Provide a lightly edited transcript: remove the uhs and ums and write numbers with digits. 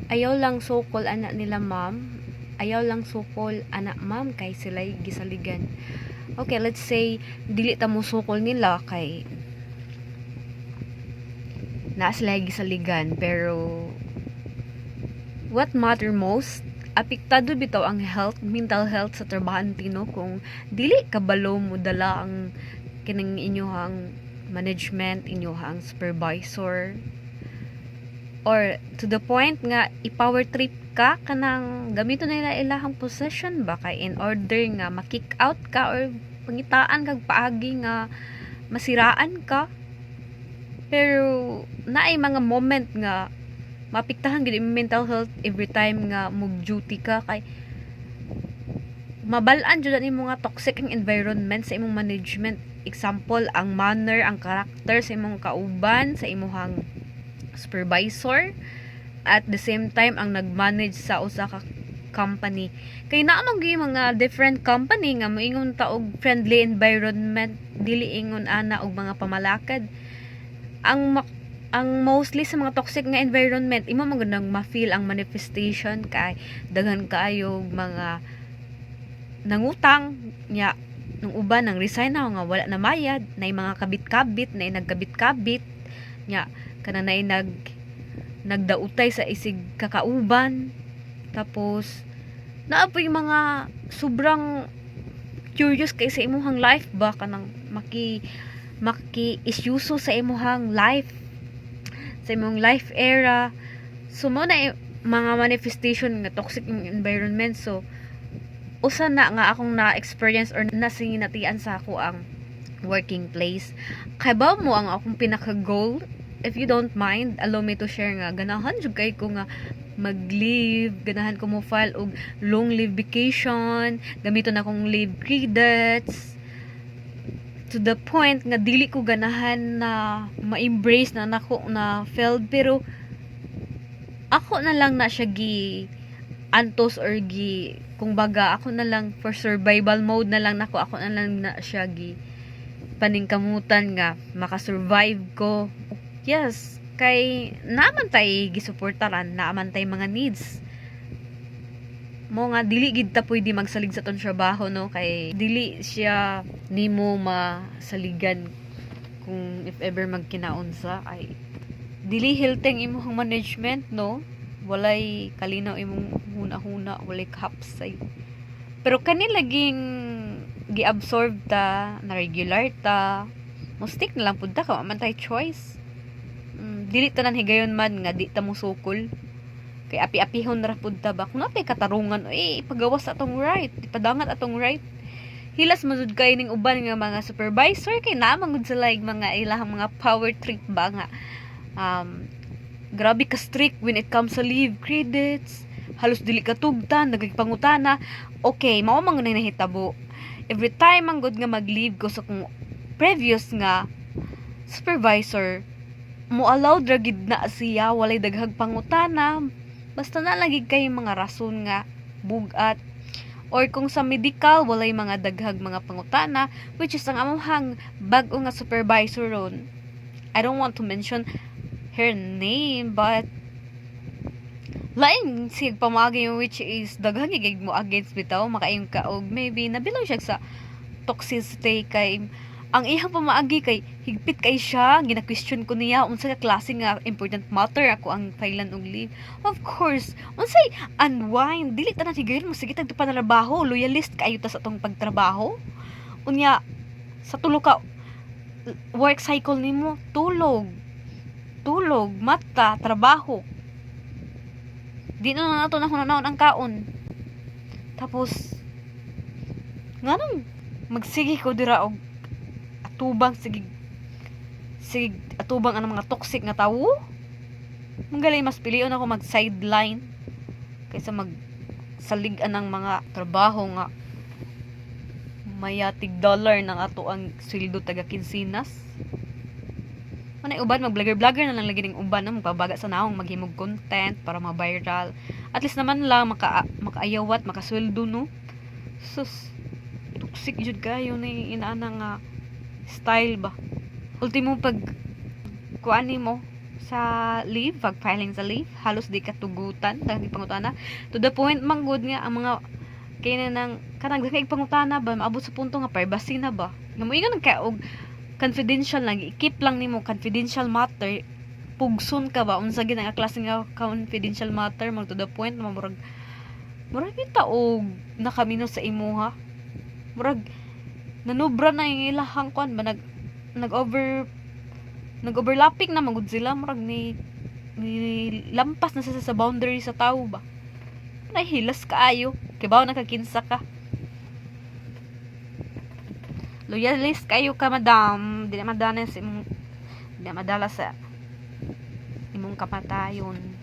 Ayaw lang sukol anak nila ma'am. Ayaw lang sukol anak ma'am kay sila'y gisaligan. Okay, let's say dili ta mo sukol nila kay na sila'y gisaligan, pero what matter most, apektado bitaw ang health, mental health sa trabahante no kung dili kabalo mo dala ang kining inyohang management, inyohang supervisor, or to the point nga i-power trip ka kanang gamito nila ilahang possession ba kay in order nga ma-kick out ka or pangitaan kag paagi nga masiraan ka. Pero naay mga moment nga mapiktahan gid imong mental health every time nga mug duty ka kay mabalaan jud nimo nga toxic ang environment sa imong management. Example, ang manner, ang character sa imong kauban, sa imong supervisor, at the same time ang nag-manage sa usa ka company. Kay naa man gyud mga different company nga moingon ta og friendly environment, dili ingon ana og mga pamalakad. Ang mostly sa mga toxic nga environment, imo man gud nang ma-feel ang manifestation kay daghan kaayo mga nangutang nya nung uban nang resign na nga wala na mayad, nay mga kabit-kabit, nay nagkabit-kabit nya kana nay nagdautay sa isig kakauban. Tapos naapoy mga sobrang curious kay sa imuhang life ba kanang maki-isyuso sa imuhang life, sa imong life era. So mo na mga manifestation nga toxic environment. So usa na nga akong na-experience or nasinginatian sa ako ang working place. Kay ba mo ang akong pinaka-goal? If you don't mind, allow me to share nga. Ganahan jud kay ko nga mag-leave, ganahan ko mo file og long leave vacation, gamiton akong leave credits. To the point nga dili ko ganahan na ma-embrace na nako na failed, pero ako na lang na siya gi antos or gi kung baga ako na lang for survival mode na lang nako, ako na lang na siya gi paningkamutan nga makasurvive ko. Yes, kay naman tay gisuportaran, naman tay mga needs mo nga dili gid ta pwede magsalig sa ton trabaho no, kay dili siya nimo masaligan kung if ever magkinaunsa ay dili healthy ang imong management no. Walay kalinaw imong huna-huna, walay kahapsay. Pero kani laging gi-absorb ta, na regular ta, mo stick na lang pud ta ka man tay choice. Dili tanan higayon man nga di ta mo sukol. Kay api-apihon ra pud ta ba kung napay katarungan ipagawas atong right, ipadangat atong right. Hilas mazud kay ning uban nga mga supervisor kay naman gud sila mga ilahang mga power trip ba nga grabe ka strict when it comes sa leave credits, halos dili ka tugtan, nagpangutana. Okay, mao man na nahitabo. Every time ang good nga mag-leave ko sa kung previous nga supervisor, mo allowed ra gid na siya walay daghang pangutana. Basta na lang gid kay mga rason nga bugat, or kung sa medical walay mga daghang mga pangutana, which is ang among bag-o nga supervisor ron. I don't want to mention her name, but lain sig pamagi which is daghang gig mo against bitaw makaayong ka og maybe nabilang siya sa toxicity kay ang iyang pamaagi kay higpit kay siya. Gina-question ko niya unsa ka klase nga important matter ako ang filean og leave. Of course, unsay unwind, dili tanan higayon mo sige tag panarabaho, loyalist kaayo ta sa atong pagtrabaho. Unya sa tulo ka work cycle nimo, tulog, mata, trabaho. Di na nato na hunanaon ang kaon. Tapos nganong magsige ko dira og atubang sige atubang ang mga toxic nga tawo. Manggalay mas pilion ako mag sideline kaysa mag saligan ng mga trabaho nga mayatig dollar ng ato ang sweldo taga kinsinas. Manay uban mag-vlogger na lang lagi ning uban na magpabaga sa naong maghimog content para ma-viral. At least naman lang makaayawat, makasweldo no. Sus, toxic jud kayo ni inaana nga style ba. Ultimo pag kuan mo leave, pag-filing sa leave, halos di katugutan, dahil pangutana. To the point, manggod nga, ang mga, kaya nang, kanang, kay pangutana ba, maabot sa punto nga, privacy na ba? Nga mo, ingon ka, og, confidential lang, i-keep lang nimo confidential matter, pugson ka ba, unsa gina nga klase nga confidential matter, mo to the point, murag kita, og, nakamino sa imuha, murag, nanubra na yung ilahang kwan ba, nag-overlapping na magud sila, murag ni lampas na sa boundary sa tao ba, nahihilas kaayo kay bawo nakakinsa ka, loyalist kayo ka madam, di na madala sa imong kamatayon.